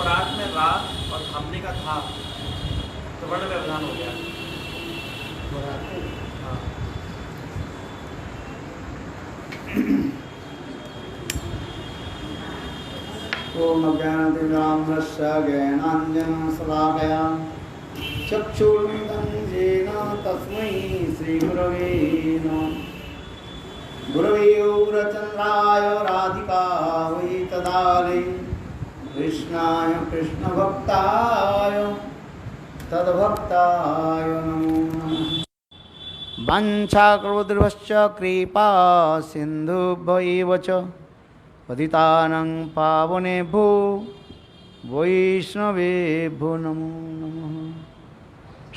स्वराट में रात और थामने का था तो वर्ण व्यवधान हो गया। हाँ। ओम अज्ञानतिमिरान्धस्य ज्ञानाञ्जनशलाकया चक्षुर्मिलितं येन तस्मै श्रीगुरवे नमः। गुरवे गौरचन्द्राय राधिकायै तदालये कृष्णाय कृष्णभक्ताय तद्भक्ताय नमो नमः। वाञ्छाकल्पतरुभ्यश्च कृपा सिन्धुभ्यैव च पतितानां पावनेभ्यो वैष्णवेभ्यो नमो नमः।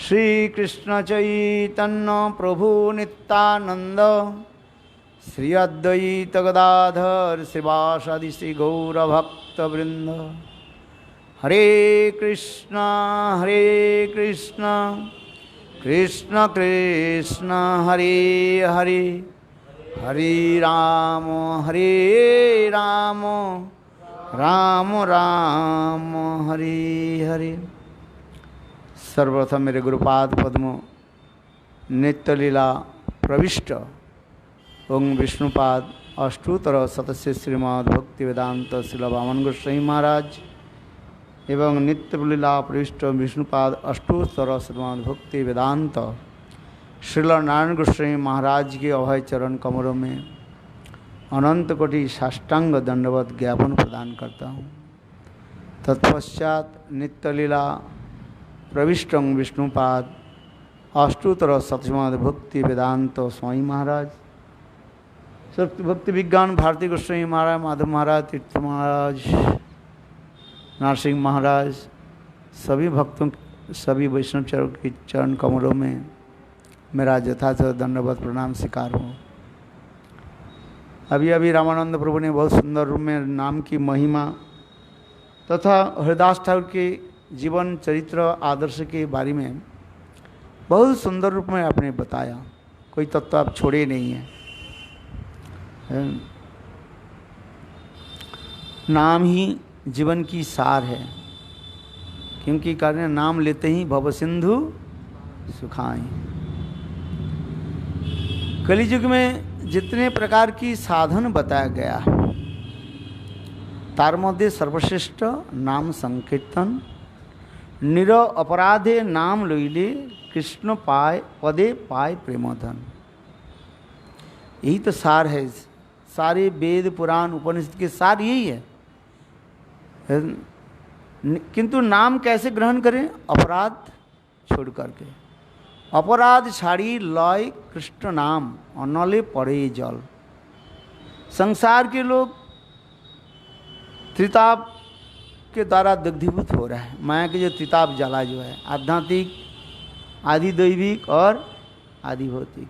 श्रीकृष्ण चैतन्य प्रभु नित्यानंद श्री अद्वैत गदाधर श्रीवासादि श्री गौरभक्तवृंद। हरे कृष्ण कृष्ण कृष्ण हरे हरे हरे राम राम राम हरे हरे। सर्वप्रथम मेरे गुरुपाद पद्म नित्यलीला प्रविष्ट ओं विष्णुपाद अष्टोत्तर सतस्य श्रीमद् भक्ति वेदांत श्रील वामन गोस्वामी महाराज एवं नित्यलीला प्रविष्ट विष्णुपाद अष्टोत्तर श्रीमद् भक्ति वेदांत श्रील नारायण गोस्वामी महाराज के अभय चरण कमरों में अनंत कोटि साष्टांग दंडवत ज्ञापन प्रदान करता हूँ। तत्पश्चात नित्यलीला प्रविष्टं विष्णुपाद अष्टोत्तर सतश्रीमद् भक्ति वेदांत स्वामी महाराज सत्य भक्ति विज्ञान भारती गोस्वामी महाराज माधव महाराज तीर्थ महाराज नरसिंह महाराज सभी भक्तों सभी वैष्णव चरण के चरण कमलों में मेरा यथार्थ दंडवत प्रणाम स्वीकार हो। अभी अभी रामानंद प्रभु ने बहुत सुंदर रूप में नाम की महिमा तथा हरिदास ठाकुर के जीवन चरित्र आदर्श के बारे में बहुत सुंदर रूप में आपने बताया। कोई तत्व आप छोड़े नहीं हैं। नाम ही जीवन की सार है, क्योंकि कारण नाम लेते ही भव सिंधु सुखाएं। कलियुग में जितने प्रकार की साधन बताया गया तार मध्य सर्वश्रेष्ठ नाम संकीर्तन निर अपराधे नाम लइले कृष्ण पाए पदे पाए प्रेमधन। यही तो सार है। सारे वेद पुराण उपनिषद के सार यही है। किंतु नाम कैसे ग्रहण करें? अपराध छोड़ करके। अपराध छाड़ी लय कृष्ण नाम अनले पड़े जल। संसार के लोग त्रिताप के द्वारा दग्धीभूत हो रहा है। माया के जो त्रिताप जला जो है आध्यात्मिक आदि दैविक और आदि भौतिक,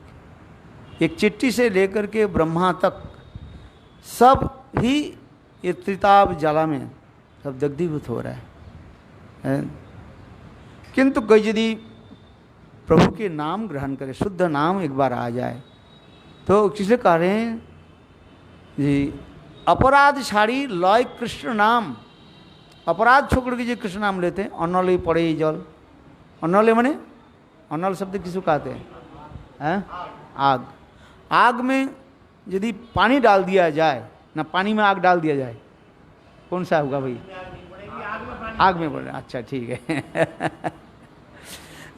एक चिट्ठी से लेकर के ब्रह्मा तक सब ही ये त्रिताप जला में सब दग्धीभूत हो रहा है। किंतु कोई यदि प्रभु के नाम ग्रहण करे, शुद्ध नाम एक बार आ जाए तो किसे कह रहे हैं जी, अपराध छाड़ी लय कृष्ण नाम। अपराध छोड़ के जो कृष्ण नाम लेते हैं अनल पड़े जल। अनल माने अनल शब्द किसको कहते हैं? आग। आग में यदि पानी डाल दिया जाए ना, पानी में आग डाल दिया जाए, कौन सा होगा भाई? आग में बोल रहे। अच्छा ठीक है।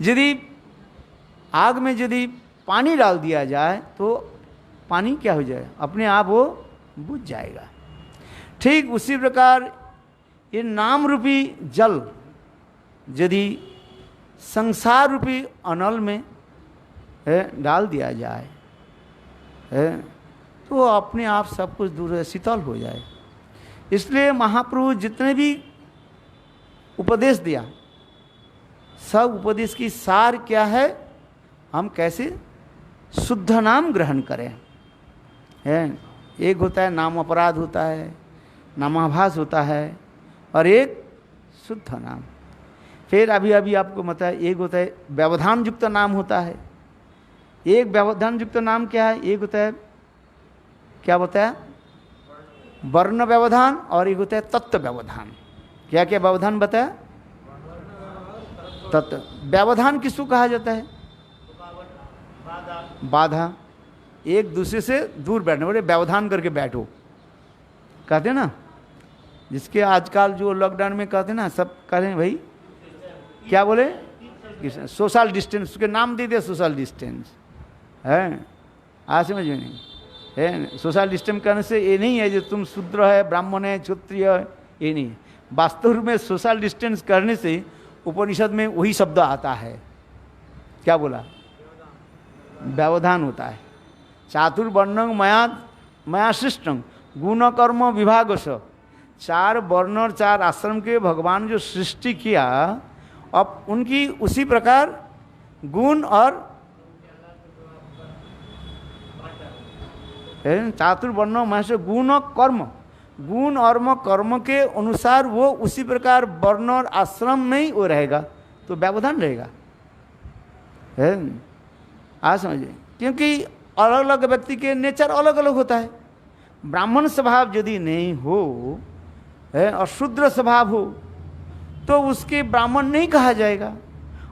यदि आग में यदि पानी डाल दिया जाए तो पानी क्या हो जाए? अपने आप वो बुझ जाएगा। ठीक उसी प्रकार ये नाम रूपी जल यदि संसार रूपी अनल में डाल दिया जाए तो अपने आप सब कुछ दूर शीतल हो जाए। इसलिए महाप्रभु जितने भी उपदेश दिया, सब उपदेश की सार क्या है? हम कैसे शुद्ध नाम ग्रहण करें। एक होता है नाम अपराध होता है, नामाभास होता है, और एक शुद्ध नाम। फिर अभी अभी आपको पता है एक होता है व्यवधान युक्त नाम होता है। एक व्यवधान युक्त नाम क्या है? एक होता है क्या बताया? वर्ण व्यवधान, और एक होता है तत्व व्यवधान। क्या क्या व्यवधान बताया? तत्व व्यवधान किसको कहा जाता है? बाधा, एक दूसरे से दूर बैठने, बोले व्यवधान करके बैठो, कहते हैं ना। जिसके आजकल जो लॉकडाउन में कहते हैं ना, सब कह रहे हैं भाई क्या बोले, सोशल डिस्टेंस, उसके नाम दे दिया सोशल डिस्टेंस है। आज समझ में नहीं है। सोशल डिस्टेंस करने से ये नहीं है जो तुम शूद्र है, ब्राह्मण है, क्षत्रिय है, ये नहीं है। वास्तव में सोशल डिस्टेंस करने से उपनिषद में वही शब्द आता है, क्या बोला? व्यवधान होता है। चातुर्वर्ण मया सृष्टं गुण कर्म विभाग स, 4 वर्ण और 4 आश्रम के भगवान जो सृष्टि किया, अब उनकी उसी प्रकार गुण और चातुर्वर्ण मया से गुण कर्म, गुण और कर्म के अनुसार वो उसी प्रकार वर्ण और आश्रम में ही वो रहेगा, तो व्यवधान रहेगा। आज समझिए, क्योंकि अलग अलग व्यक्ति के नेचर अलग अलग होता है। ब्राह्मण स्वभाव यदि नहीं हो और शूद्र स्वभाव हो तो उसके ब्राह्मण नहीं कहा जाएगा।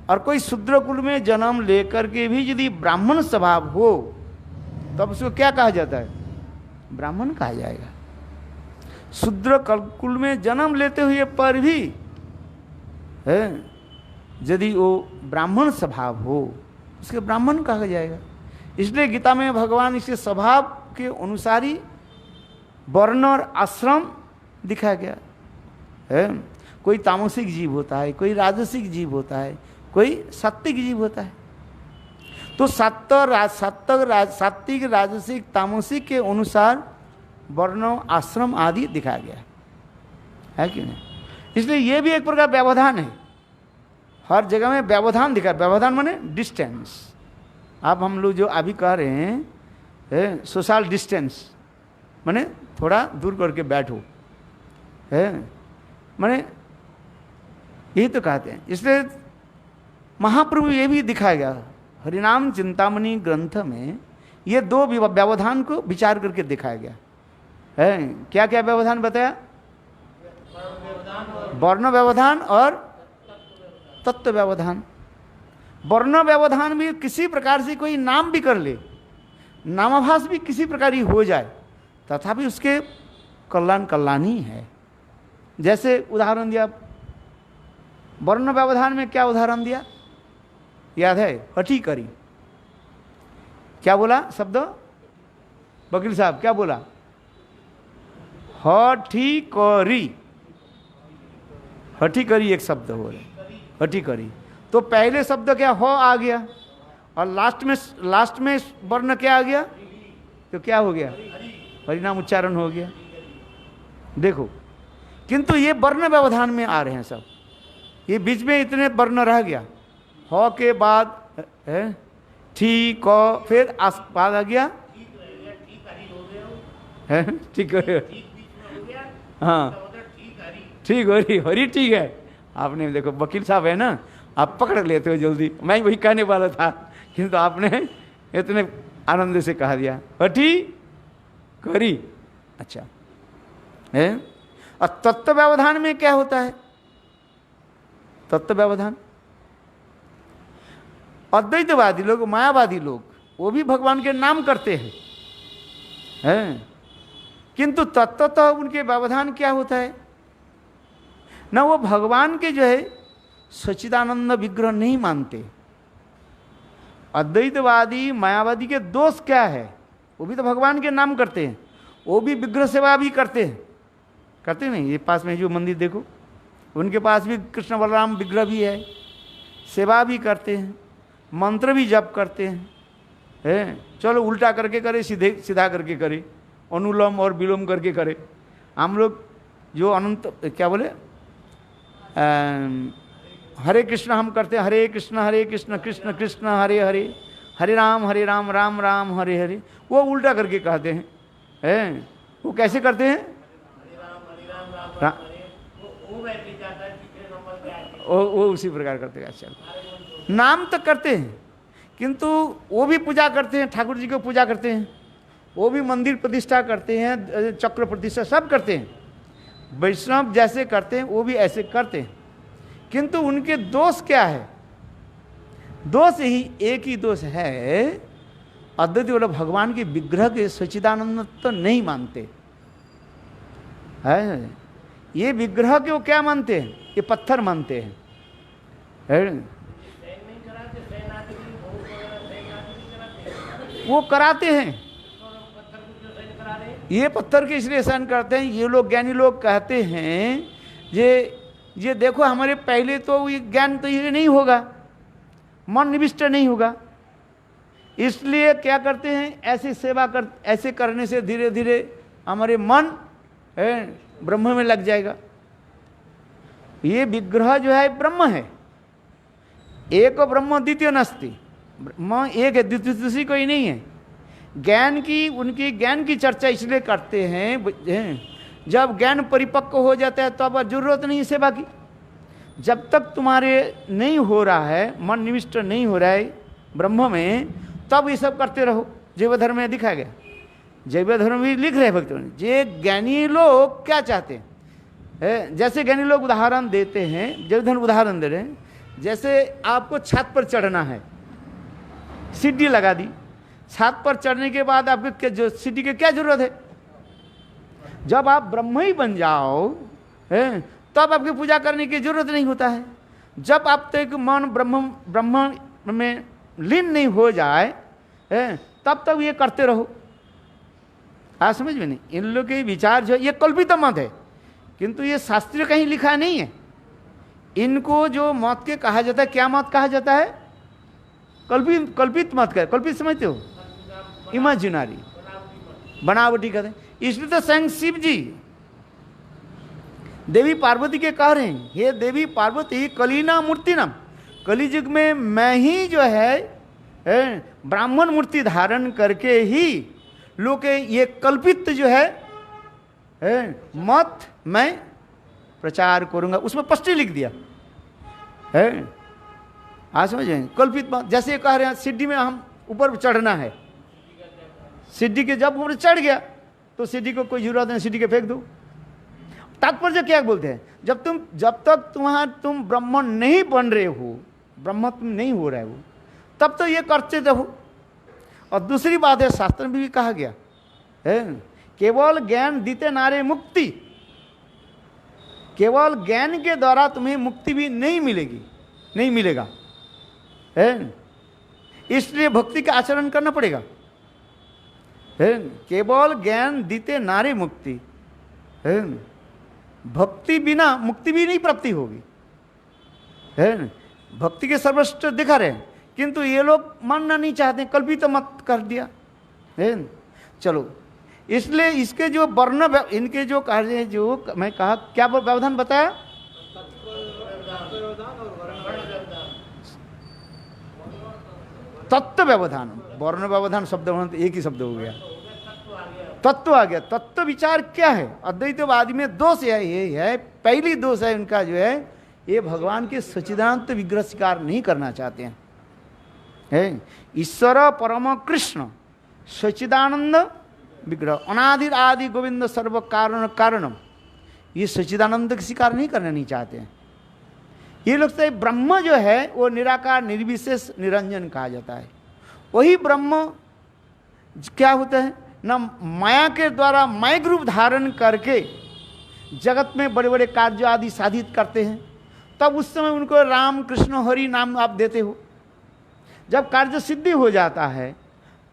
और कोई शूद्र कुल में जन्म लेकर के भी यदि ब्राह्मण स्वभाव हो तब उसको क्या कहा जाता है? ब्राह्मण कहा जाएगा। शूद्र कुल में जन्म लेते हुए पर भी यदि वो ब्राह्मण स्वभाव हो उसके ब्राह्मण कहा जाएगा। इसलिए गीता में भगवान इसके स्वभाव के अनुसार ही वर्ण और आश्रम दिखाया गया है। कोई तामसिक जीव होता है, कोई राजसिक जीव होता है, कोई सात्विक जीव होता है। तो सात्विक, राजसिक, तामसिक के अनुसार वर्ण, आश्रम आदि दिखाया गया है कि नहीं? इसलिए ये भी एक प्रकार व्यवधान है। हर जगह में व्यवधान दिखा। व्यवधान माने डिस्टेंस। आप हम लोग जो अभी कह रहे हैं सोशल डिस्टेंस, माने थोड़ा दूर करके बैठो है, माने यही तो कहते हैं। इसलिए महाप्रभु ये भी दिखाया गया हरिनाम चिंतामणि ग्रंथ में, ये 2 व्यवधान को विचार करके दिखाया गया है। क्या क्या व्यवधान बताया? वर्ण व्यवधान और तत्व व्यवधान। वर्ण व्यवधान भी किसी प्रकार से कोई नाम भी कर ले, नामाभास भी किसी प्रकार ही हो जाए, तथापि उसके कल्याण ही है। जैसे उदाहरण दिया वर्ण व्यवधान में, क्या उदाहरण दिया याद है? हठी करी। क्या बोला शब्द? वकील साहब क्या बोला? हठी करी। हठी करी एक शब्द हो रहा, हठी करी। तो पहले शब्द क्या हो आ गया, और लास्ट में वर्ण क्या आ गया, तो क्या हो गया? परिणाम उच्चारण हो गया। देखो, किंतु ये वर्ण व्यवधान में आ रहे हैं सब। ये बीच में इतने वर्ण रह गया, हो के बाद ठीक, फिर बाद आ गया ठीक है, हाँ ठीक हरी ठीक है। आपने देखो वकील साहब है ना, आप पकड़ लेते हो जल्दी। मैं वही कहने वाला था, किंतु आपने इतने आनंद से कहा दिया हठी करी। अच्छा है। और तत्व व्यवधान में क्या होता है? तत्व व्यवधान, अद्वैतवादी लोग, मायावादी लोग, वो भी भगवान के नाम करते हैं, किंतु तत्वतः उनके व्यवधान क्या होता है ना, वो भगवान के जो है सच्चिदानंद विग्रह नहीं मानते। अद्वैतवादी मायावादी के दोष क्या है? वो भी तो भगवान के नाम करते हैं, वो भी विग्रह सेवा भी करते हैं, करते नहीं? ये पास में जो मंदिर देखो, उनके पास भी कृष्ण बलराम विग्रह भी है, सेवा भी करते हैं, मंत्र भी जप करते हैं। चलो उल्टा करके करे, सीधा करके करे, अनुलोम और विलोम करके करे। हम लोग जो अनंत क्या बोले, हरे कृष्ण हम करते हैं, हरे कृष्ण कृष्ण कृष्ण हरे हरे, हरे राम राम राम हरे हरे। वो उल्टा करके कहते हैं। वो कैसे करते हैं? वो उसी प्रकार करते हैं। अच्छा, नाम तो करते हैं, किंतु वो भी पूजा करते हैं, ठाकुर जी को पूजा करते हैं, वो भी मंदिर प्रतिष्ठा करते हैं, चक्र प्रतिष्ठा सब करते हैं। वैष्णव जैसे करते हैं वो भी ऐसे करते हैं, किंतु उनके दोष क्या है? दोष ही एक ही दोष है, अद्वैत वाला भगवान के विग्रह के सच्चिदानंद तो नहीं मानते है। ये विग्रह के वो क्या मानते हैं? ये पत्थर मानते हैं, है? वो कराते हैं, ये पत्थर के इसलिए सहन करते हैं। ये लोग ज्ञानी लोग कहते हैं ये देखो हमारे पहले तो ये ज्ञान तो ये नहीं होगा, मन निविष्ट नहीं होगा, इसलिए क्या करते हैं ऐसी सेवा कर, ऐसे करने से धीरे धीरे हमारे मन ब्रह्म में लग जाएगा। ये विग्रह जो है ब्रह्म है, एक ब्रह्म द्वितीय नास्ति, ब्रह्म एक है, द्वितीय दूसरी कोई नहीं है। ज्ञान की, उनकी ज्ञान की चर्चा इसलिए करते हैं, जब ज्ञान परिपक्व हो जाता है तो अब जरूरत नहीं सेवा की। जब तक तुम्हारे नहीं हो रहा है, मन निविष्ट नहीं हो रहा है ब्रह्म में, तब ये सब करते रहो। जैव धर्म में दिखाया गया, जैव धर्म भी लिख रहे भक्तों ने। जे ज्ञानी लोग क्या चाहते हैं, जैसे ज्ञानी लोग उदाहरण देते हैं, जैव धर्म उदाहरण दे रहे हैं, जैसे आपको छत पर चढ़ना है, सीढ़ी लगा दी, छत पर चढ़ने के बाद आपको जो सीढ़ी की क्या जरूरत है? जब आप ब्रह्म ही बन जाओ तब आपकी पूजा करने की जरूरत नहीं होता है। जब आप तक मन ब्रह्म में लीन नहीं हो जाए तब तक ये करते रहो। आप समझ में नहीं? इन लोग के विचार जो ये कल्पित मत है, किंतु ये शास्त्रीय कहीं लिखा नहीं है। इनको जो मत के कहा जाता है, क्या मत कहा जाता है? कल्पित मत का। कल्पित समझते हो? इमेजिनरी, बनावटी कहते हैं। इसलिए तो स्वयं शिव जी देवी पार्वती के कह रहे हैं, हे देवी पार्वती कलीना मूर्ति नाम, कलियुग में मैं ही जो है ब्राह्मण मूर्ति धारण करके ही लोग के ये कल्पित जो है मत मैं प्रचार करूंगा। उसमें स्पष्ट लिख दिया है। आज समझ रहे हैं? कल्पित मत, जैसे कह रहे हैं सीढ़ी में हम ऊपर चढ़ना है, सीढ़ी के जब ऊपर चढ़ गया तो सीढ़ी को कोई जरूरत नहीं, सीढ़ी के फेंक दो। तात्पर्य क्या बोलते हैं? जब तक तुम ब्राह्मण नहीं बन रहे हो, ब्रह्म तुम नहीं हो रहे हो, तब तो ये करते रहो। और दूसरी बात है, शास्त्र में भी कहा गया है, केवल ज्ञान दीते नारे मुक्ति, केवल ज्ञान के द्वारा तुम्हें मुक्ति भी नहीं मिलेगी, नहीं मिलेगा है। इसलिए भक्ति का आचरण करना पड़ेगा है। केवल ज्ञान दीते नारे मुक्ति है, भक्ति बिना मुक्ति भी नहीं प्राप्ति होगी है। भक्ति के सर्वश्रेष्ठ दिखा रहे हैं, किंतु ये लोग मानना नहीं चाहते, कल्पित तो मत कर दिया है। चलो, इसलिए इसके जो वर्ण, इनके जो कार्य, जो मैं कहा क्या व्यवधान बताया? तत्व व्यवधान, वर्ण व्यवधान शब्द एक ही शब्द हो गया, तत्व आ गया। तत्व विचार क्या है? अद्वैतवादी में दोष ये है, पहली दोष है उनका जो है, ये भगवान के सच्चिदानंद विग्रह स्वीकार नहीं करना चाहते हैं। ईश्वर परम कृष्ण सच्चिदानंद विग्रह, अनादि आदि गोविंद सर्व कारण कारणम, ये सच्चिदानंद स्वीकार नहीं करना नहीं चाहते हैं। ये लोग से ब्रह्म जो है वो निराकार निर्विशेष निरंजन कहा जाता है। वही ब्रह्म क्या होता है ना, माया के द्वारा मायिक रूप धारण करके जगत में बड़े बड़े कार्य आदि साधित करते हैं। तब उस समय उनको राम कृष्ण हरि नाम आप देते हो। जब कार्य सिद्धि हो जाता है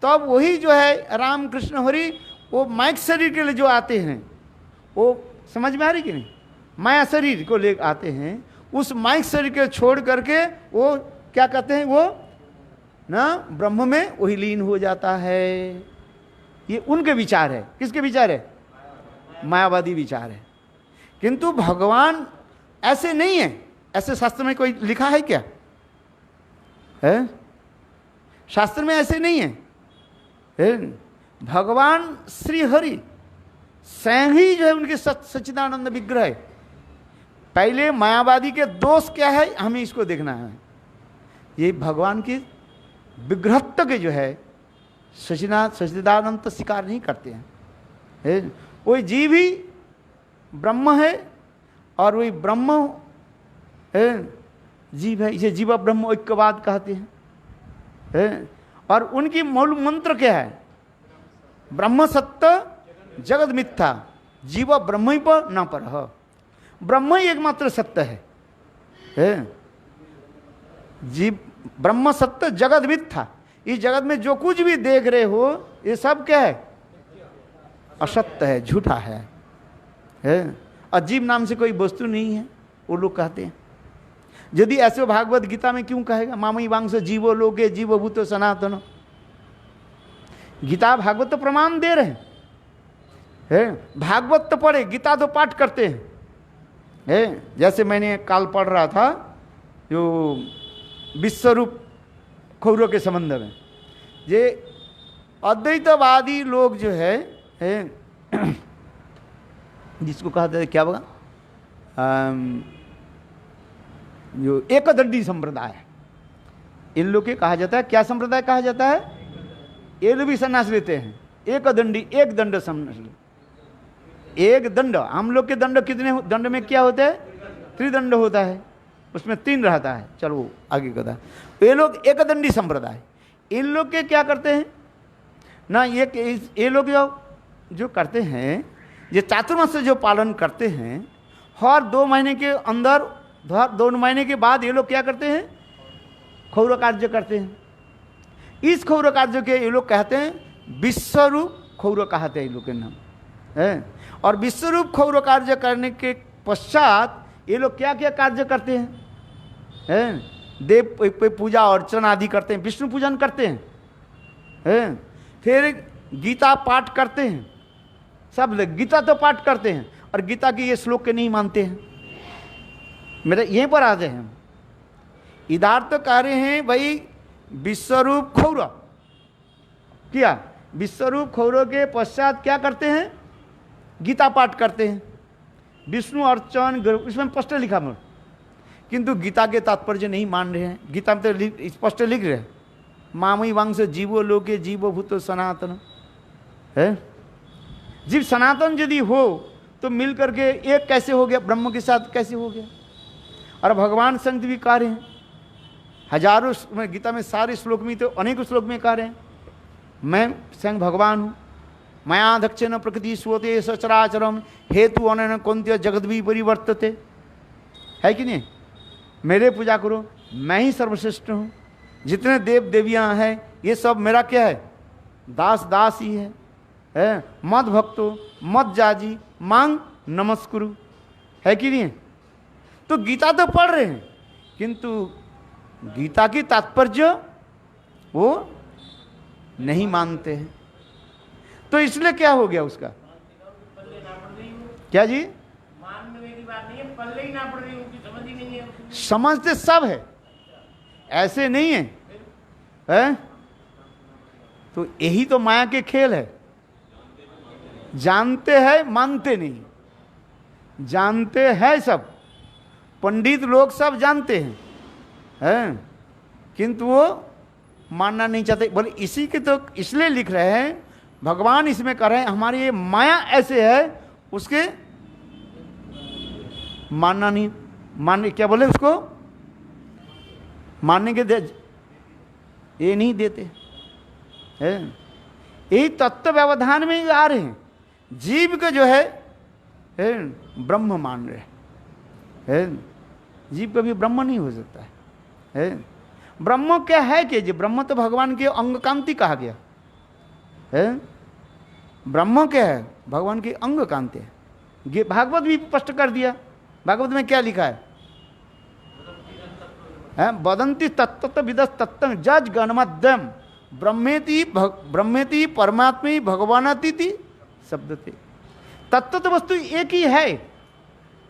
तब वही जो है राम कृष्ण हरि वो मायिक शरीर के लिए जो आते हैं, वो समझ में आ रही कि नहीं? माया शरीर को ले आते हैं, उस मायिक शरीर के छोड़ करके वो क्या कहते हैं, वो ना ब्रह्म में वही लीन हो जाता है। ये उनके विचार है। किसके विचार है? मायावादी विचार है। किंतु भगवान ऐसे नहीं है। ऐसे शास्त्र में कोई लिखा है क्या? है? शास्त्र में ऐसे नहीं है। भगवान श्री हरि स्वयं ही जो है उनके सच्चिदानंद विग्रह है। पहले मायावादी के दोष क्या है हमें इसको देखना है। ये भगवान के विग्रहत्व के जो है सच्चिदानंद स्वीकार नहीं करते हैं। वो जीव ही ब्रह्म है और वही ब्रह्म है जीव है, इसे जीव ब्रह्म ऐक्यवाद कहते हैं। और उनकी मूल मंत्र क्या है? ब्रह्म सत्य जगत मिथ्या जीव ब्रह्म ही पर न पर। ब्रह्म ही एकमात्र सत्य है। जीव ब्रह्म सत्य जगत मिथ्या, इस जगत में जो कुछ भी देख रहे हो ये सब क्या है? असत्य है, झूठा है। अजीब नाम से कोई वस्तु नहीं है, वो लोग कहते हैं। यदि ऐसे भागवत गीता में क्यों कहेगा मामई वांश जीवो लोके जीवभूतो सनातन? गीता भागवत तो प्रमाण दे रहे हैं। भागवत तो पढ़े, गीता तो पाठ करते हैं। जैसे मैंने काल पढ़ रहा था जो विश्वरूप खौरों के संबंध में, ये अद्वैतवादी लोग जो है जिसको कहते हैं क्या होगा, जो एकदंडी संप्रदाय, इन लोग के कहा जाता है क्या संप्रदाय कहा जाता है? ये लोग भी संन्यास लेते हैं। एकदंडी, एक दंड संन्यास, एक दंड। हम लोग के दंड कितने? दंड में क्या होता है? त्रिदंड होता है, उसमें 3 रहता है। चलो आगे कहता है। ये लोग एकदंडी संप्रदाय, इन लोग के क्या करते हैं ना, ये लोग जो करते हैं, ये चातुर्मास जो पालन करते हैं, हर 2 महीने के अंदर, 2 महीने के बाद ये लोग क्या करते हैं? खौर कार्य करते हैं। इस खौर कार्य के ये लोग कहते हैं विश्वरूप खौर कहते हैं ये लोग के नाम है। और विश्वरूप खौर कार्य करने के पश्चात ये लोग क्या क्या कार्य करते हैं? देव पे पूजा अर्चना आदि करते हैं, विष्णु पूजन करते हैं। फिर गीता पाठ करते हैं, सब लोग गीता तो पाठ करते हैं और गीता के ये श्लोक के नहीं मानते हैं। मेरे यहीं पर आते हैं, इधर तो कह रहे हैं भाई विश्वरूप खौर किया, विश्वरूप खौर के पश्चात क्या करते हैं? गीता पाठ करते हैं, विष्णु अर्चन, इसमें स्पष्ट लिखा है। किंतु गीता के तात्पर्य नहीं मान रहे हैं। गीता में तो स्पष्ट लिख रहे हैं मामई वांश जीवो लोके जीवभूतो सनातन है। जीव सनातन यदि हो तो मिल करके एक कैसे हो गया? ब्रह्म के साथ कैसे हो गया? और भगवान संत भी कह रहे हैं, हजारों में गीता में सारे श्लोक में, तो अनेक श्लोक में कह रहे हैं मैं स्वयं भगवान हूँ। मया दक्षिण प्रकृति स्वते सचराचरम हेतु अनन कौन्त्य जगत भी परिवर्तते, है कि नहीं? मेरे पूजा करो, मैं ही सर्वश्रेष्ठ हूँ। जितने देव देवियाँ हैं ये सब मेरा क्या है? दास दास ही है। मद भक्तो मद जाजी मांग नमस्कुरु, है कि नहीं? तो गीता तो पढ़ रहे हैं किंतु गीता की तात्पर्य वो नहीं मानते हैं। तो इसलिए क्या हो गया उसका? क्या जी? मानने की बात नहीं है, पल्ले ही ना पड़ रही, उनकी समझ ही नहीं है। समझते सब है, ऐसे नहीं है? तो यही तो माया के खेल है। जानते हैं मानते नहीं, जानते हैं सब, पंडित लोग सब जानते हैं, किंतु वो मानना नहीं चाहते। बोले इसी के तो इसलिए लिख रहे हैं, भगवान इसमें कह रहे हैं हमारी ये माया ऐसे है, उसके मानना नहीं, मानने क्या बोले उसको मानने के ये नहीं देते हैं। यही तत्व व्यवधान में आ रहे हैं। जीव को जो है ब्रह्म मान रहे हैं। जीव कभी ब्रह्म नहीं हो सकता है। ब्रह्म क्या है कि जी? ब्रह्म तो भगवान के अंग कांति कहा गया है। ब्रह्म क्या है? भगवान की अंग कांति है। ये भागवत भी स्पष्ट कर दिया। भागवत में क्या लिखा है? वदंती तत्व विदस तत्व जज गणमध्यम ब्रह्मेति परमात्मे भगवानाति शब्द थे। तत्व तो वस्तु एक ही है,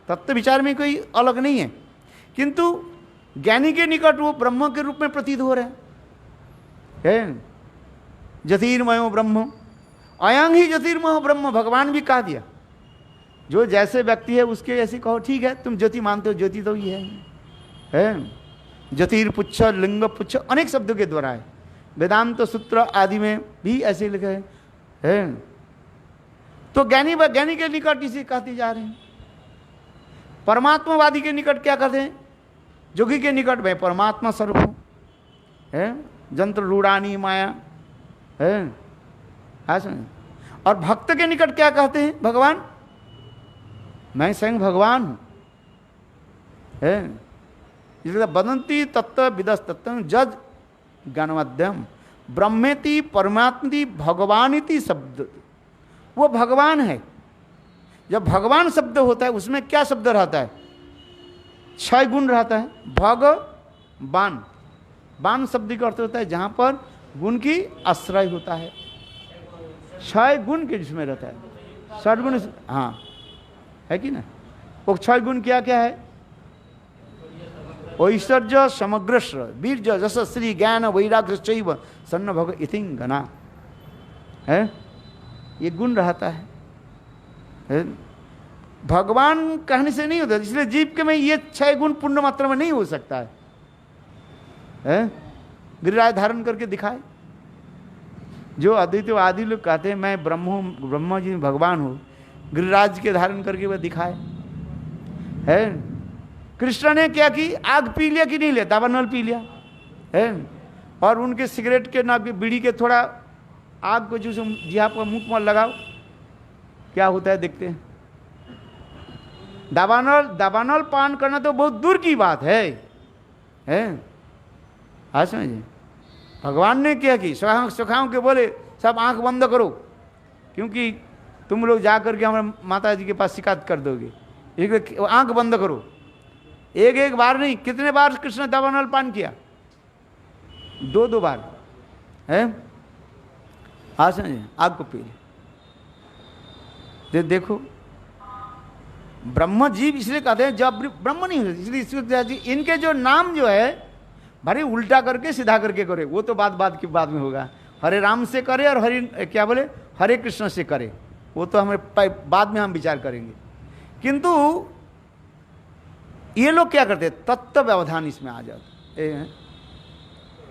तत्व विचार में कोई अलग नहीं है, किंतु ज्ञानी के निकट वो ब्रह्म के रूप में प्रतीत हो रहे हैं। ज्योतिर्मयो ब्रह्म, अयं ही ज्योतिर्मय ब्रह्म, भगवान भी कह दिया। जो जैसे व्यक्ति है उसके ऐसे कहो, ठीक है तुम ज्योति मानते हो, ज्योति तो ही है। ज्योतिर्पुच्छ लिंग पुच्छ अनेक शब्दों के द्वारा है। वेदांत सूत्र आदि में भी ऐसे लिखे हैं। तो ज्ञानी व ज्ञानी के निकट इसे कहते जा रहे हैं। परमात्मावादी के निकट क्या कहते हैं? जोगी के निकट मैं परमात्मा स्वरूप हूँ, है जंत्र रूढ़ानी माया है। और भक्त के निकट क्या कहते हैं? भगवान, मैं स्वयं भगवान हूँ, है। इसलिए बदंती तत्व विदस तत्व जज ज्ञानमध्यम ब्रह्मेति परमात्मति भगवानिति शब्द, वो भगवान है। जब भगवान शब्द होता है उसमें क्या शब्द रहता है? 6 गुण रहता है। भगवान, बान शब्द का अर्थ होता है जहाँ पर गुण की आश्रय होता है। 6 गुण के जिसमें रहता है, 6 गुण, हाँ है कि ना। वो 6 गुण क्या क्या है? ऐश्वर्य समग्रश्र वीर्य जस श्री ज्ञान वैराग्य चैव सन्न भग इतिंगना है, ये गुण रहता है। भगवान कहने से नहीं होता, इसलिए जीव के में ये 6 गुण पूर्ण मात्रा में नहीं हो सकता है। गिरिराज धारण करके दिखाए। जो अद्वैत आदि लोग कहते हैं मैं ब्रह्म जी भगवान हूँ, गिरिराज के धारण करके वह दिखाए है। कृष्ण ने क्या की? आग पी लिया कि नहीं लिया? दावानल पी लिया है। और उनके सिगरेट के ना बीड़ी के थोड़ा आग को जो जिहा पर मुंह में लगाओ, क्या होता है देखते हैं। दावानल पान करना तो बहुत दूर की बात है। हाँ समझिए, भगवान ने क्या की? सुखाओं के बोले सब आंख बंद करो, क्योंकि तुम लोग जा करके हमारे माता जी के पास शिकायत कर दोगे, इसलिए आंख बंद करो। एक बार नहीं, कितने बार कृष्ण दावानल पान किया? 2 बार है। हाँ समझिए, आग को पी ले। देखो ब्रह्म जीव इसलिए कहते हैं, जब ब्रह्म नहीं होते इसलिए इनके जो नाम जो है भले उल्टा करके सीधा करके करे, वो तो बात की बाद में होगा। हरे राम से करे और क्या बोले हरे कृष्ण से करे, वो तो हमें बाद में हम विचार करेंगे। किंतु ये लोग क्या करते हैं? तत्व व्यवधान इसमें आ जाता है,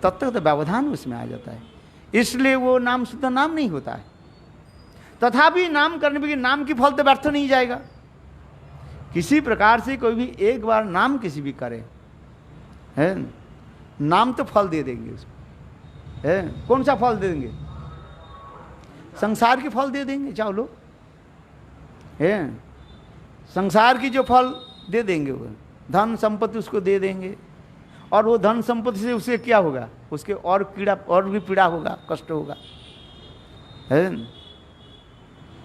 तत्व व्यवधान उसमें आ जाता है, इसलिए वो नाम शुद्ध नाम नहीं होता है। तथापि नाम करने पर नाम की फल तो व्यर्थ नहीं जाएगा। किसी प्रकार से कोई भी एक बार नाम किसी भी करे है, नाम तो फल दे देंगे उसको, है। कौन सा फल दे देंगे? संसार के फल दे देंगे। चाहो लो है, संसार की जो फल दे देंगे, वो धन संपत्ति उसको दे देंगे, और वो धन संपत्ति से उसे क्या होगा? उसके और भी पीड़ा होगा, कष्ट होगा, है।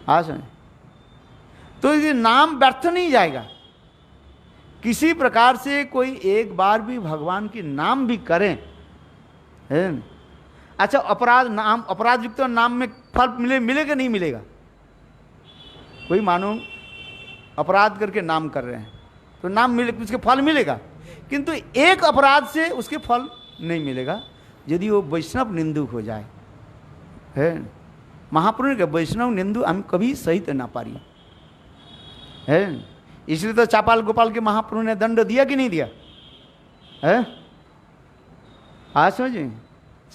हाँ, तो ये नाम व्यर्थ नहीं जाएगा। किसी प्रकार से कोई एक बार भी भगवान की नाम भी करें, है। अच्छा, अपराध युक्त नाम में फल मिलेगा नहीं मिलेगा? कोई मानो अपराध करके नाम कर रहे हैं तो नाम उसके फल मिलेगा, किंतु एक अपराध से उसके फल नहीं मिलेगा यदि वो वैष्णव निंदुक हो जाए, है। महापुरुष के वैष्णव निंदु हम कभी सहित ना पारी, है। इसलिए तो चापाल गोपाल के महापुरुष ने दंड दिया कि नहीं दिया, है। हाँ समझिए,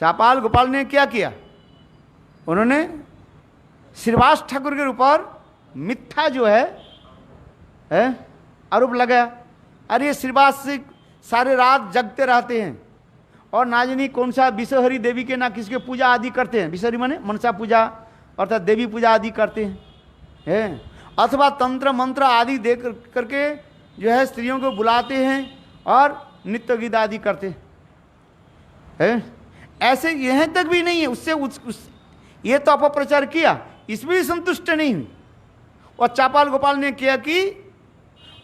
चापाल गोपाल ने क्या किया? उन्होंने श्रीवास ठाकुर के ऊपर मिथ्या जो है आरोप लगाया। अरे श्रीवास से सारे रात जगते रहते हैं और ना जानी कौन सा विषहरी देवी के ना किसके पूजा आदि करते हैं। विषहरी माने मनसा पूजा अर्थात देवी पूजा आदि करते हैं, अथवा तंत्र मंत्र आदि दे करके जो है स्त्रियों को बुलाते हैं और नित्य गीत आदि करते हैं। ऐसे यह तक भी नहीं है, उससे ये तो अपप्रचार किया, इसमें भी संतुष्ट नहीं हुई। और चापाल गोपाल ने किया कि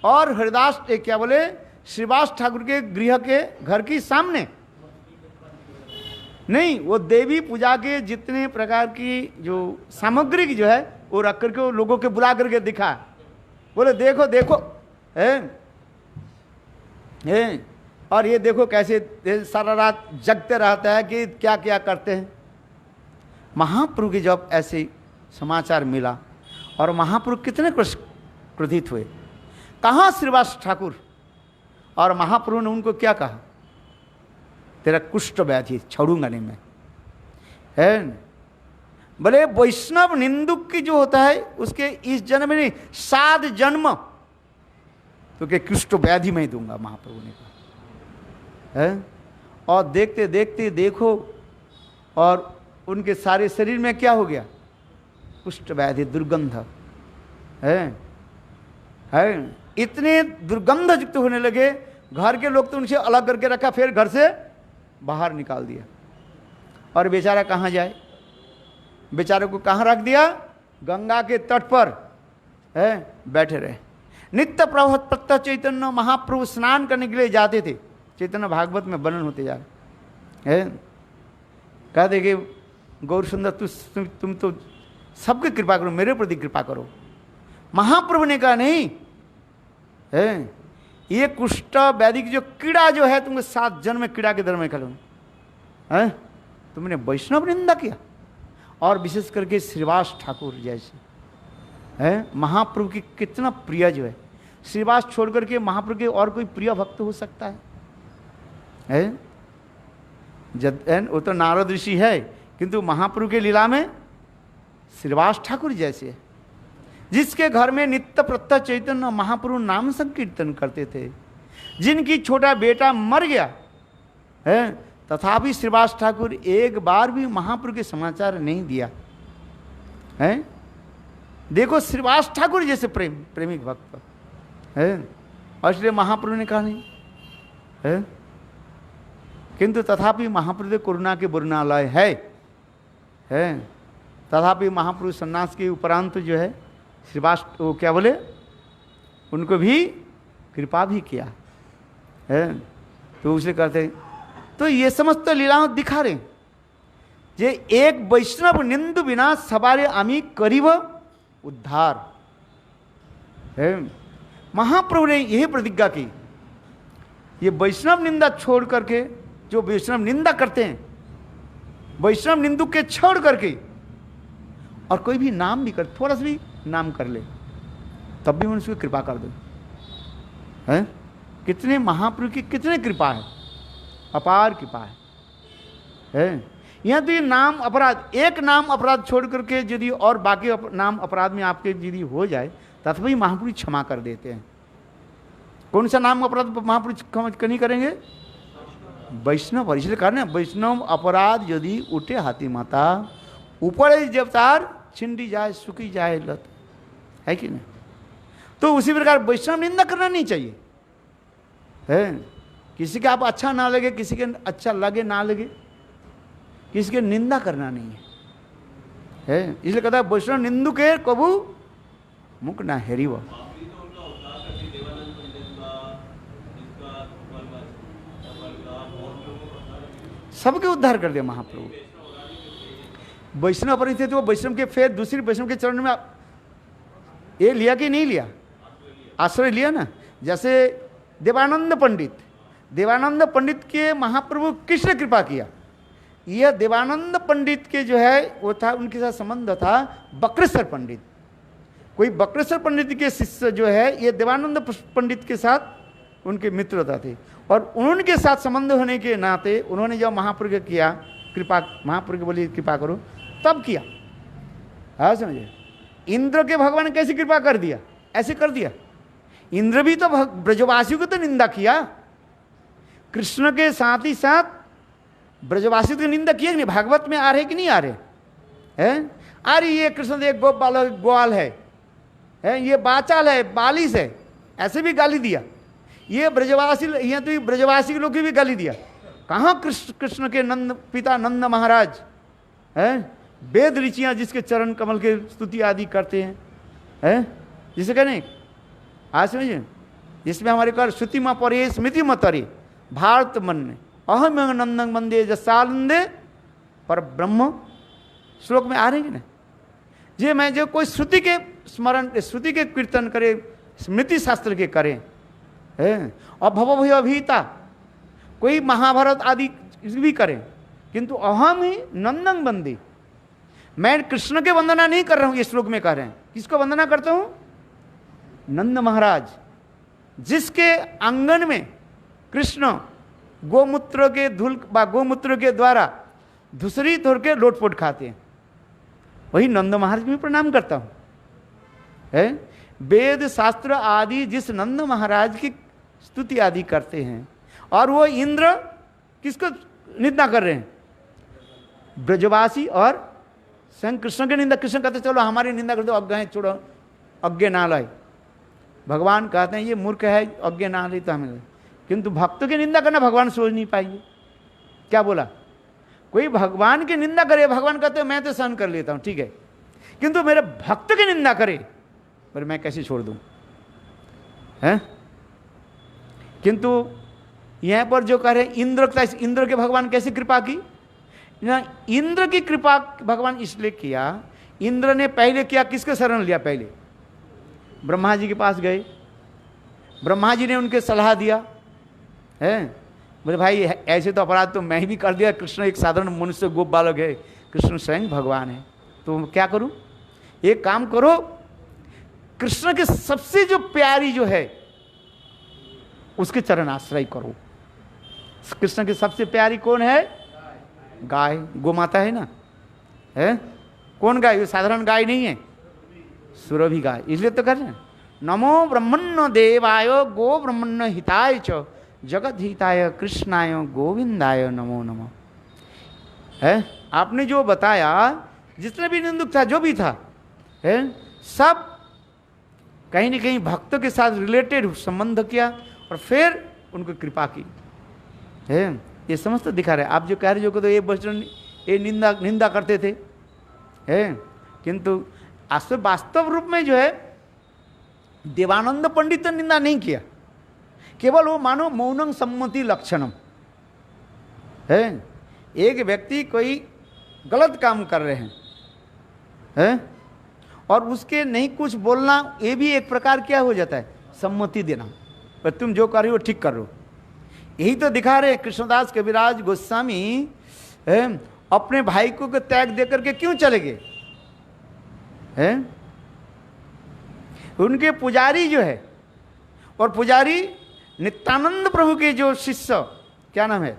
और हरिदास क्या बोले श्रीवास ठाकुर के गृह के घर की सामने नहीं, वो देवी पूजा के जितने प्रकार की जो सामग्री की जो है वो रख करके वो लोगों के बुला करके दिखा, बोले देखो देखो है, और ये देखो कैसे सारा रात जगते रहता है कि क्या क्या करते हैं। महाप्रभु के जब ऐसे समाचार मिला और महाप्रभु कितने क्रोधित हुए। कहाँ श्रीवास ठाकुर, और महाप्रभु ने उनको क्या कहा? तेरा कुष्ठ व्याधि छोड़ूंगा नहीं मैं, है। बोले वैष्णव निंदुक की जो होता है उसके इस जन्म में नहीं 7 जन्म तो क्या कुष्ठ व्याधि मैं दूंगा, महाप्रभु ने कहा है। और देखते देखते देखो, और उनके सारे शरीर में क्या हो गया, कुष्ठ व्याधि, दुर्गंध है। इतने दुर्गंध युक्त होने लगे, घर के लोग तो उनसे अलग करके रखा, फिर घर से बाहर निकाल दिया। और बेचारा कहाँ जाए, बेचारे को कहाँ रख दिया, गंगा के तट पर है बैठे रहे। नित्य प्रभुत प्रत्यक्ष चैतन्य महाप्रभु स्नान करने के लिए जाते थे, चैतन्य भागवत में वर्णन होते जा रहे है। कहते कि गौर सुंदर तुम तो सबकी कृपा करो, मेरे प्रति कृपा करो। महाप्रभु ने कहा नहीं है, ये कुष्ठ व्याधि की जो कीड़ा जो है, तुमको 7 जन्म में कीड़ा के दर में खलूँ है। तुमने वैष्णव निंदा किया, और विशेष करके श्रीवास ठाकुर जैसे है, महाप्रभु की कितना प्रिय जो है। श्रीवास छोड़ करके महाप्रभु के और कोई प्रिय भक्त हो सकता है? वो तो नारद ऋषि है, किंतु महाप्रभु के लीला में श्रीवास ठाकुर जैसे है, जिसके घर में नित्य प्रत्यक्ष चैतन्य महाप्रभु नाम संकीर्तन करते थे, जिनकी छोटा बेटा मर गया है, तथापि श्रीवास ठाकुर एक बार भी महाप्रभु के समाचार नहीं दिया है। देखो श्रीवास ठाकुर जैसे प्रेमिक भक्त है, और इसलिए महाप्रभु ने कहा नहीं है। किंतु तथापि महाप्रभु करुणा के बरुणालय है, तथापि महाप्रभु सन्यास के उपरांत जो है श्रीवास वो क्या बोले, उनको भी कृपा भी किया है। तो उसे कहते, तो ये समस्त लीलाओं दिखा रहे जे एक वैष्णव निंदु बिना सवारे आमी करीब उद्धार है। महाप्रभु ने यही प्रतिज्ञा की, ये वैष्णव निंदा छोड़ करके, जो वैष्णव निंदा करते हैं, वैष्णव निंदु के छोड़ करके, और कोई भी नाम भी कर, थोड़ा सा भी नाम कर ले, तब भी उनसे कृपा कर दो है। कितने महाप्रभु की कितने कृपा है, अपार कृपा है। यहाँ तो ये नाम अपराध, एक नाम अपराध छोड़ करके यदि और बाकी नाम अपराध में आपके यदि हो जाए, तथापि महाप्रभु क्षमा कर देते हैं। कौन सा नाम अपराध महाप्रभु नहीं करेंगे? वैष्णव। इसलिए कहा ना, वैष्णव अपराध यदि उठे हाथी माता, ऊपर जब तार छिंडी जाए सुखी जाए लत, है कि नहीं? तो उसी प्रकार वैष्णव निंदा करना नहीं चाहिए है। किसी के आप अच्छा ना लगे, किसी के अच्छा लगे ना लगे, किसी के निंदा करना नहीं है। इसलिए कहता है वैष्णव निंदु के कबू मुख ना हेरी वो। सबके उद्धार कर दिया महाप्रभु। वैष्णव परिस्थिति, वो वैष्णव के फिर दूसरी वैष्णव के चरण में ये लिया कि नहीं लिया, आश्रय लिया ना। जैसे देवानंद पंडित, देवानंद पंडित के महाप्रभु किसने कृपा किया? यह देवानंद पंडित के जो है वो था, उनके साथ संबंध था बक्रेश्वर पंडित। कोई बक्रेश्वर पंडित के शिष्य जो है, ये देवानंद पंडित के साथ उनके मित्रता थी, और उनके साथ संबंध होने के नाते उन्होंने जब महाप्रभु किया कृपा, महाप्रभु बोली कृपा करो, तब किया। हाँ समझे? इंद्र के भगवान कैसे कृपा कर दिया? ऐसे कर दिया। इंद्र भी तो ब्रजवासियों को तो निंदा किया, कृष्ण के साथ ही साथ ब्रजवासियों की निंदा किया कि नहीं? भागवत में आ रहे कि नहीं आ रहे हैं? अरे ये कृष्ण एक ग्वाल है, ये बाचाल है, बालिश है, ऐसे भी गाली दिया। ये ब्रजवासी, यहाँ तो ब्रजवासी के लोग की भी गाली दिया। कहाँ कृष्ण के नंद पिता नंद महाराज हैं, वेद ऋचियाँ जिसके चरण कमल के स्तुति आदि करते हैं, जिसे कहने आज समझिए, जिसमें हमारे कर श्रुति माँ परे स्मृति मत तरे भारत मन ने अहम नंदन मंदे जसानंदे पर ब्रह्म श्लोक में आ रहे हैं ना। जे मैं जो कोई श्रुति के स्मरण, श्रुति के कीर्तन करे, स्मृति शास्त्र के करें है, और भवभय अभिता कोई महाभारत आदि भी करें, किंतु अहम ही नंदन बंदी, मैं कृष्ण के वंदना नहीं कर रहा हूं। ये श्लोक में कह रहे हैं, किसको वंदना करता हूं? नंद महाराज, जिसके आंगन में कृष्ण गोमूत्र के धूल व गोमूत्र के द्वारा धूसरी तोड़ के लोटपोट खाते हैं, वही नंद महाराज भी प्रणाम करता हूं है। वेद शास्त्र आदि जिस नंद महाराज की स्तुति आदि करते हैं, और वो इंद्र किसको निंदा कर रहे हैं? ब्रजवासी और स्वयं कृष्ण की निंदा। कृष्ण कहते चलो हमारी निंदा कर दो, अज्ञा है छोड़ो, अज्ञे ना लाए। भगवान कहते हैं ये मूर्ख है, अज्ञे ना ली तो हमें, किंतु भक्तों की निंदा करना भगवान सोच नहीं पाएंगे। क्या बोला? कोई भगवान की निंदा करे, भगवान कहते हैं मैं तो सहन कर लेता हूं, ठीक है, किंतु मेरे भक्त की निंदा करे पर मैं कैसे छोड़ दूं? हैं? किंतु यहां पर जो कह रहे इंद्र के भगवान कैसे कृपा की ना? इंद्र की कृपा भगवान इसलिए किया, इंद्र ने पहले किया किसके शरण लिया? पहले ब्रह्मा जी के पास गए, ब्रह्मा जी ने उनके सलाह दिया है, बोले भाई ऐसे तो अपराध तो मैं भी कर दिया, कृष्ण एक साधारण मनुष्य गोप बालक है, कृष्ण स्वयं भगवान है, तो क्या करूं? एक काम करो, कृष्ण के सबसे जो प्यारी जो है उसके चरण आश्रय करो। कृष्ण की सबसे प्यारी कौन है? गाय, गोमाता है ना, है? कौन गाय? ये साधारण गाय नहीं है, सुरभि गाय। इसलिए तो कर रहे हैं नमो ब्रह्मण्य देवाय गो ब्रह्मण्य हिताय च जगत हिताय कृष्णाय गोविंदाय नमो नमः। है? आपने जो बताया, जितने भी निंदक था, जो भी था, है, सब कहीं न कहीं भक्तों के साथ रिलेटेड संबंध किया और फिर उनको कृपा की है। ये समस्त दिखा रहे। आप जो कह रहे जो तो ये वचन ये निंदा करते थे, है, किंतु वास्तव रूप में जो है देवानंद पंडित ने निंदा नहीं किया, केवल वो मानो मौनम सम्मति लक्षणम है। एक व्यक्ति कोई गलत काम कर रहे हैं और उसके नहीं कुछ बोलना, ये भी एक प्रकार क्या हो जाता है? सम्मति देना, पर तुम जो कर रहे हो ठीक कर रहे हो। यही तो दिखा रहे कृष्णदास कविराज गोस्वामी अपने भाई को त्याग देकर के क्यों चले गए? उनके पुजारी जो है, और पुजारी नित्यानंद प्रभु के जो शिष्य, क्या नाम है?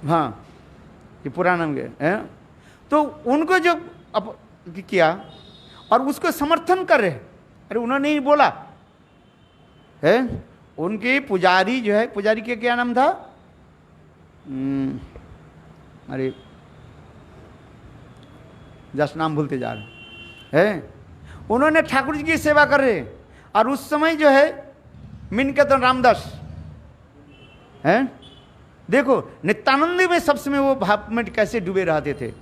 हाँ, ये पूरा नाम है। तो उनको जो अब किया और उसको समर्थन कर रहे, अरे उन्होंने नहीं बोला है। उनके पुजारी जो है, पुजारी के क्या नाम था? अरे जस्ट नाम भूलते जा रहे हैं। उन्होंने ठाकुर जी की सेवा कर रहे, और उस समय जो है मिनकेतन रामदास है, देखो नित्यानंद में सब समय वो भाव में कैसे डूबे रहते थे,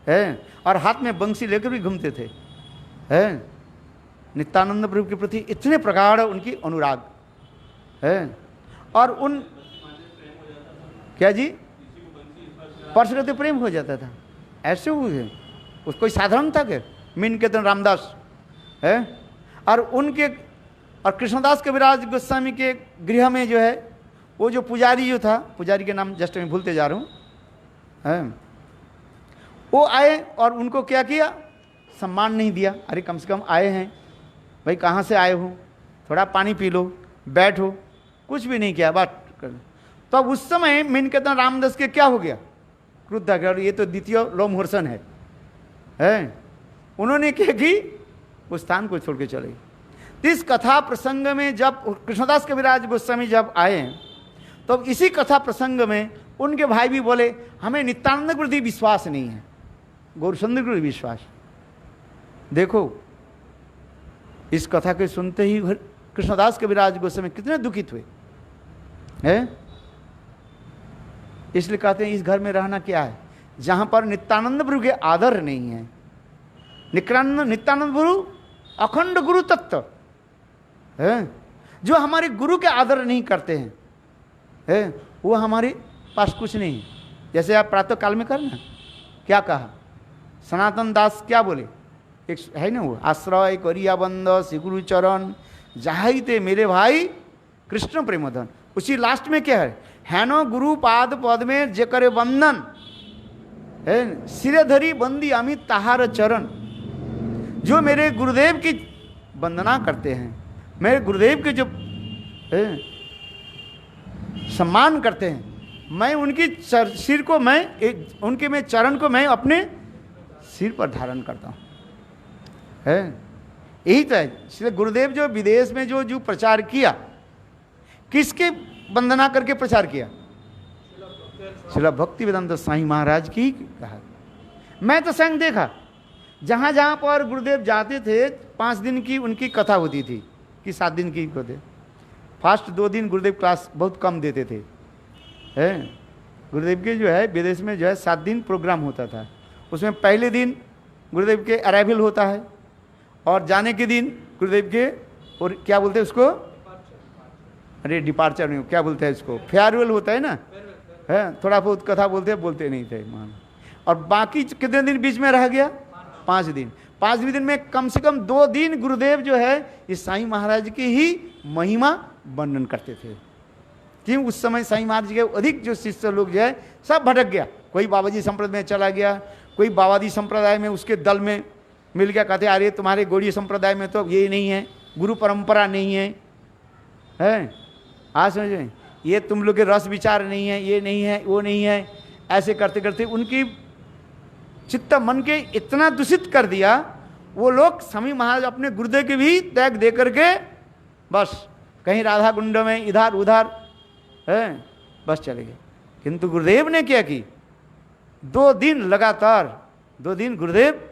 है, और हाथ में बंसी लेकर भी घूमते थे, है। नित्यानंद प्रभु के प्रति इतने प्रगाढ़ उनकी अनुराग है। और उन क्या जी स्पर्श करते प्रेम हो जाता था, ऐसे हुए। उसको साधारण था कि मिनकेतन रामदास है। और उनके और कृष्णदास कविराज गोस्वामी के गृह में जो है वो जो पुजारी जो था, पुजारी के नाम जस्ट मैं भूलते जा रहा हूँ, है, वो आए और उनको क्या किया? सम्मान नहीं दिया। अरे कम से कम आए हैं भाई, कहाँ से आए हो, थोड़ा पानी पी लो, बैठो, कुछ भी नहीं किया, बात कर। तो अब उस समय मिनकेतन रामदास के क्या हो गया? क्रुद्ध हो, ये तो द्वितीय लोमहर्षण है। उन्होंने क्या की? उस स्थान को छोड़ के चले। तो इस कथा प्रसंग में जब कृष्णदास कविराज गोस्वामी जब आए, तो इसी कथा प्रसंग में उनके भाई भी बोले हमें नित्यानंद के प्रति विश्वास नहीं है, गौरचंद्र के प्रति विश्वास। देखो इस कथा के सुनते ही कृष्णदास कविराज गोस्वामी कितने दुखित हुए हैं। इसलिए कहते हैं इस घर में रहना क्या है जहां पर नित्यानंद प्रभु के आदर नहीं है। नित्यानंद प्रभु अखंड गुरु तत्व है, जो हमारे गुरु के आदर नहीं करते हैं, है, वो हमारे पास कुछ नहीं है। जैसे आप प्रातः काल में करना, क्या कहा सनातन दास, क्या बोले? एक है ना वो, आश्रय करिया बंद श्री गुरु चरण जाहिते मेरे भाई कृष्ण प्रेमधन। उसी लास्ट में क्या है नो गुरु पाद पद में जे करे बंधन है, सिरे धरी बंदी अमित ताहार चरण। जो मेरे गुरुदेव की वंदना करते हैं, मेरे गुरुदेव के जो सम्मान करते हैं, मैं उनकी सिर को उनके मैं चरण को मैं अपने सिर पर धारण करता हूँ, है यही तो है। इसलिए गुरुदेव जो विदेश में जो प्रचार किया, किसके वंदना करके प्रचार किया? श्रील भक्ति वेदांत स्वामी महाराज की कहा। मैं तो स्वयं देखा, जहाँ जहाँ पर गुरुदेव जाते थे 5 दिन की उनकी कथा होती थी कि 7 दिन की होते। फर्स्ट 2 दिन गुरुदेव क्लास बहुत कम देते थे, है गुरुदेव के जो है विदेश में जो है 7 दिन प्रोग्राम होता था। उसमें पहले दिन गुरुदेव के अराइवल होता है और जाने के दिन गुरुदेव के, और क्या बोलते हैं उसको, अरे डिपार्चर नहीं, क्या बोलते हैं इसको, फेयरवेल होता है ना, है थोड़ा बहुत कथा बोलते नहीं थे मान। और बाकी कितने दिन बीच में रह गया? 5 दिन। 5 दिन में कम से कम 2 दिन गुरुदेव जो है इस साईं महाराज की ही महिमा वर्णन करते थे। क्यों? उस समय साईं महाराज के अधिक जो शिष्य लोग जो है सब भटक गया। कोई बाबाजी संप्रदाय में चला गया, कोई बाबाजी संप्रदाय में उसके दल में मिल गया, कहते अरे तुम्हारे गौड़ीय संप्रदाय में तो ये नहीं है, गुरु परंपरा नहीं है, आज समझ में, ये तुम लोग के रस विचार नहीं है, ये नहीं है, वो नहीं है। ऐसे करते करते उनकी चित्त मन के इतना दूषित कर दिया, वो लोग स्वामी महाराज अपने गुरुदेव के भी त्याग दे करके बस कहीं राधा कुंड में इधर उधर है बस चले गए। किंतु गुरुदेव ने क्या की, 2 दिन लगातार 2 दिन गुरुदेव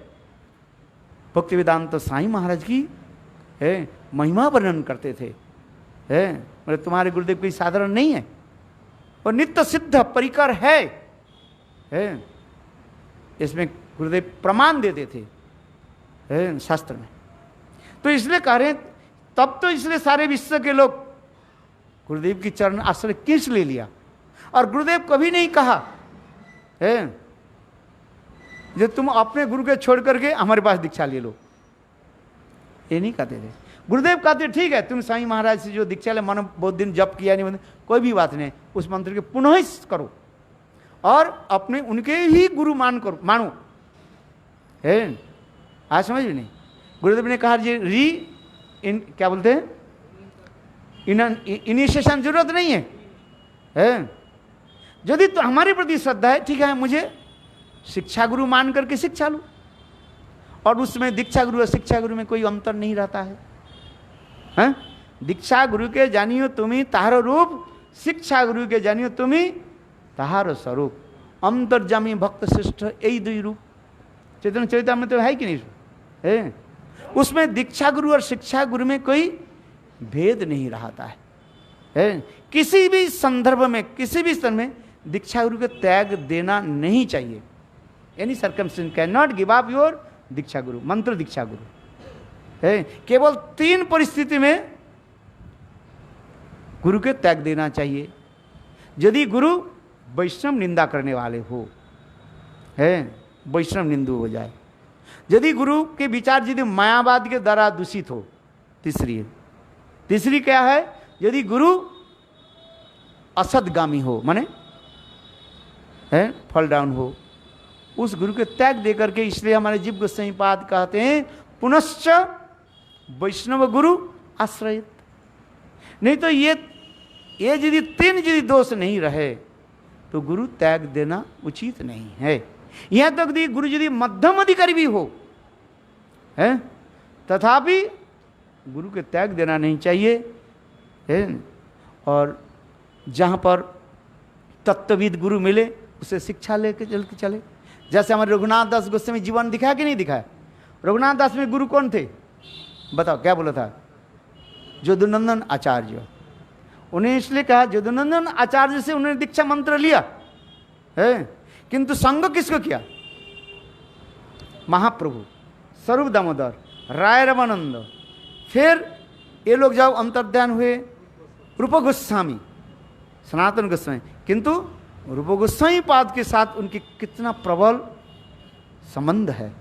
भक्ति वेदांत साईं महाराज की है महिमा वर्णन करते थे। है मतलब तुम्हारे गुरुदेव कोई साधारण नहीं है, और नित्य सिद्ध परिकर है, इसमें गुरुदेव प्रमाण देते थे है शास्त्र में। तो इसलिए कह रहे, तब तो इसलिए सारे विश्व के लोग गुरुदेव की चरण आश्रय किस ले लिया। और गुरुदेव कभी नहीं कहा है जो तुम अपने गुरु के छोड़ करके हमारे पास दीक्षा ले लो, ये नहीं कहते थे। गुरुदेव कहते ठीक है तुम साईं महाराज से जो दीक्षा ले, मानो बहुत दिन जप किया नहीं, कोई भी बात नहीं, उस मंत्र के पुनः करो और अपने उनके ही गुरु मानो, है आज समझ में नहीं। गुरुदेव ने कहा जी क्या बोलते हैं, इनिशिएशन जरूरत नहीं है, यदि तो हमारे प्रति श्रद्धा है ठीक है, मुझे शिक्षा गुरु मान करके शिक्षा लो, और उसमें दीक्षा गुरु और शिक्षा गुरु में कोई अंतर नहीं रहता है, हैं? दीक्षा गुरु के जानियो तुम्ही ताहारो रूप, शिक्षा गुरु के जानियो तुम्ही ताहारो स्वरूप, अंतर्जामी भक्त श्रेष्ठ यही 2 रूप चैतन्य चरितामृत में तो है कि नहीं है? उसमें दीक्षा गुरु और शिक्षा गुरु में कोई भेद नहीं रहता है। किसी भी संदर्भ में, किसी भी स्तर में दीक्षा गुरु को त्याग देना नहीं चाहिए। Any circumstance can not give up your दीक्षा गुरु, मंत्र दीक्षा गुरु है। केवल 3 परिस्थिति में गुरु के त्याग देना चाहिए। यदि गुरु वैष्णव निंदा करने वाले हो, है वैष्णव निंदु हो जाए, यदि गुरु के विचार यदि मायावाद के द्वारा दूषित हो, तीसरी क्या है, यदि गुरु असदगामी हो, माने है फॉल डाउन हो, उस गुरु के त्याग दे करके, इसलिए हमारे जीव गोस्वामी पाद कहते हैं पुनश्च वैष्णव गुरु आश्रयित। नहीं तो ये यदि 3 यदि दोष नहीं रहे तो गुरु त्याग देना उचित नहीं है। यहां तक यदि गुरु यदि मध्यम अधिकारी भी हो, है तथापि गुरु के त्याग देना नहीं चाहिए, है। और जहाँ पर तत्वविद गुरु मिले उसे शिक्षा लेके चले। जैसे हमारे रघुनाथ दास गोस्वामी जीवन दिखाया कि नहीं दिखाया? रघुनाथ दास में गुरु कौन थे बताओ, क्या बोला था? यदुनंदन आचार्य। उन्हें इसलिए कहा यदुनंदन आचार्य से उन्होंने दीक्षा मंत्र लिया है, किंतु संग किसको किया? महाप्रभु, स्वरूप दामोदर, राय रमानंद। फिर ये लोग जब अंतर्ध्यान हुए रूप गोस्वामी, सनातन गोस्वामी, किंतु रूप गोस्वामी पाद के साथ उनकी कितना प्रबल संबंध है,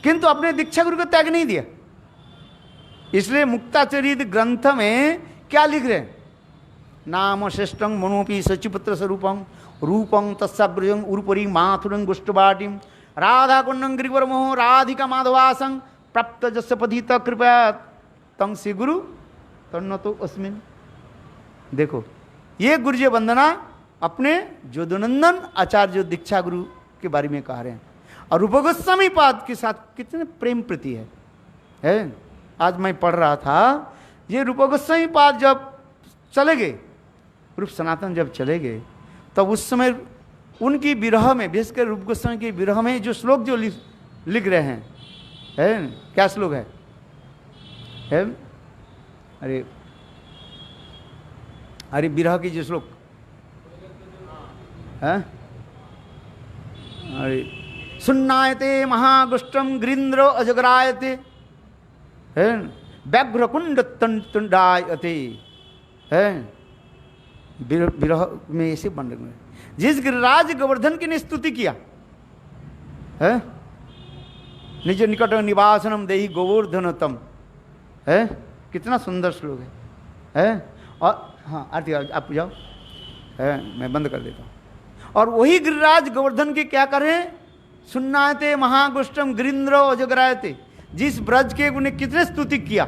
किंतु अपने दीक्षा गुरु को त्याग नहीं दिया। इसलिए मुक्ताचरित ग्रंथ में क्या लिख रहे हैं? नाम श्रेष्ठं मनोपि सचिपुत्र स्वरूपं रूपं तस्ब्रजं उरुपरि माथुरं गुष्टवाटिं राधा कुंडं गिरिवरमोह राधिका माधवासं प्राप्त जस्य पथित कृपया तं श्री गुरु तन्नतो अस्मिन्। देखो ये गुरुजी वंदना अपने जोदुनंदन आचार्य दीक्षा गुरु के बारे में कह रहे हैं। और रूप गोस्वामी पाद के साथ कितने प्रेम प्रति है? आज मैं पढ़ रहा था, ये रूप गोस्वामी पाद जब चले गए, रूप सनातन जब चले गए, तब उस समय उनकी विरह में, विशेषकर रूप गोस्वामी की विरह में जो श्लोक जो लिख रहे हैं, है क्या श्लोक है? अरे अरे विरह की जो श्लोक है, अरे सुन्नायते महागुष्टम गृंद्र अजगरायते, है व्याघ्रकुंड तुंडायते, है विरह में ऐसे बन रहे। जिस गिरिराज गोवर्धन की ने स्तुति किया है, निज निकट निवासनम देहि गोवर्धनतम, है कितना सुंदर श्लोक है? और हाँ आरती आप जाओ, है मैं बंद कर देता हूँ। और वही गिरिराज गोवर्धन के क्या करें? सुन्नायते महागुष्टम गिरिंद्र अजगरायते, जिस ब्रज के उन्हें कितने स्तुति किया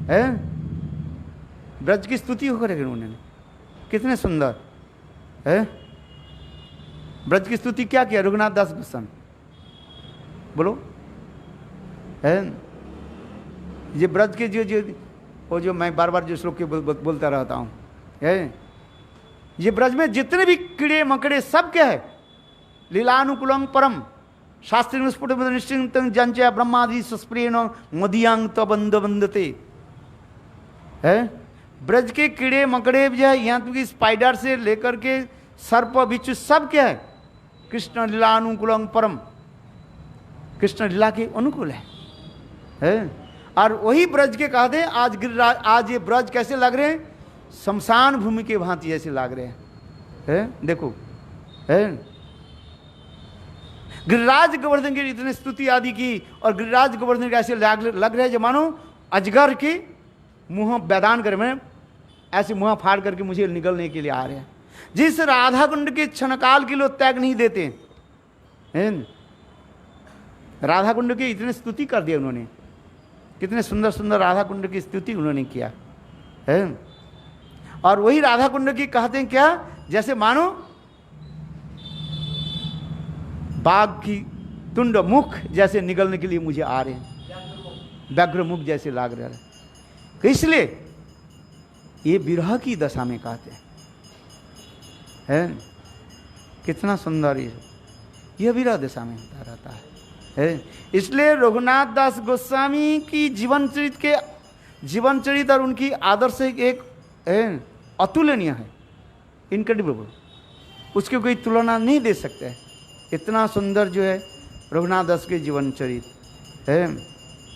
है, ब्रज की स्तुति होकर उन्होंने, कितने सुंदर है। ब्रज की स्तुति क्या किया? रघुनाथ दास गोस्वामी, बोलो है। ये ब्रज के जो मैं बार बार जो श्लोक के बोलता रहता हूँ, है ये ब्रज में जितने भी कीड़े मकड़े सब क्या है? लीलानुकूलम परम शास्त्री स्फुट निश्चिंत जंचय ब्रह्मादि सस्प्रियन मदियांग तबंद बंदते, है ब्रज के कीड़े मकड़े जो है, यहाँ तक कि स्पाइडर से लेकर के सर्प बिच्छू सब क्या है? कृष्ण लीला अनुकूलम परम, कृष्ण लीला के अनुकूल है। और वही ब्रज के कहते हैं आज गिरिराज, आज ये ब्रज कैसे लग रहे हैं? शमशान भूमि के भांति जैसे लग रहे हैं, देखो है। गिरिराज गोवर्धन की इतनी स्तुति आदि की, और गिरिराज गोवर्धन के ऐसे लग रहे हैं जो मानो अजगर के मुंह बैदान कर में ऐसे मुंह फाड़ करके मुझे निकलने के लिए आ रहे हैं। जिस राधा कुंड के क्षणकाल के लोग त्याग नहीं देते हैं, राधा कुंड की इतने स्तुति कर दिया उन्होंने, कितने सुंदर सुंदर राधा कुंड की स्तुति उन्होंने किया है। और वही राधा कुंड की कहते हैं क्या? जैसे मानो बाघ की तुंड मुख जैसे निकलने के लिए मुझे आ रहे हैं, व्याघ्र मुख जैसे लाग रहे हैं। इसलिए ये विरह की दशा में कहते हैं, कितना सुंदर ये विरह दशा में होता रहता है। इसलिए रघुनाथ दास गोस्वामी की जीवन चरित और उनकी आदर्श एक अतुलनीय है, इनक्रेडिबल, उसकी कोई तुलना नहीं दे सकते हैं। इतना सुंदर जो है रघुनाथ दास के जीवन चरित है,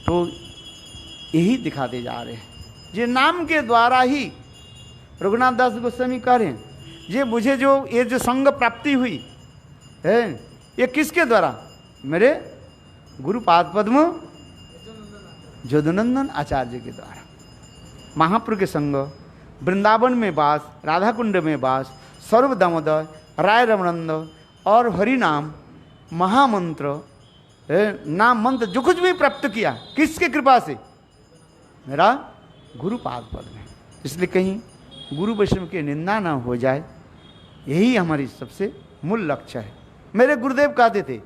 तो यही दिखाते जा रहे हैं। ये नाम के द्वारा ही रघुनाथ दास गोस्वामी कह रहे हैं, ये मुझे ये जो संग प्राप्ति हुई है, ये किसके द्वारा? मेरे गुरुपाद पद्म जोदुनंदन आचार्य के द्वारा। महाप्रभु के संग, वृंदावन में वास, राधा कुंड में वास, सर्व दामोदर, राय रमनंद और हरि नाम महामंत्र, नाम मंत्र जो कुछ भी प्राप्त किया, किसके कृपा से? मेरा गुरुपाद पद में। इसलिए कहीं गुरु वैष्णव की निंदा ना हो जाए, यही हमारी सबसे मूल लक्ष्य है। मेरे गुरुदेव कहते थे,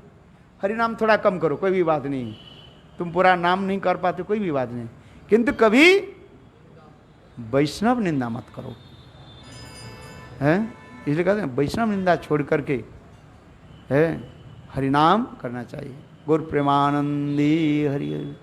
हरि नाम थोड़ा कम करो, कोई भी बात नहीं, तुम पूरा नाम नहीं कर पाते, कोई भी बात नहीं, किंतु कभी वैष्णव निंदा मत करो, है। इसलिए कहते हैं वैष्णव निंदा छोड़ करके है हरि नाम करना चाहिए। गुरु प्रेमानंदी हरि हरि।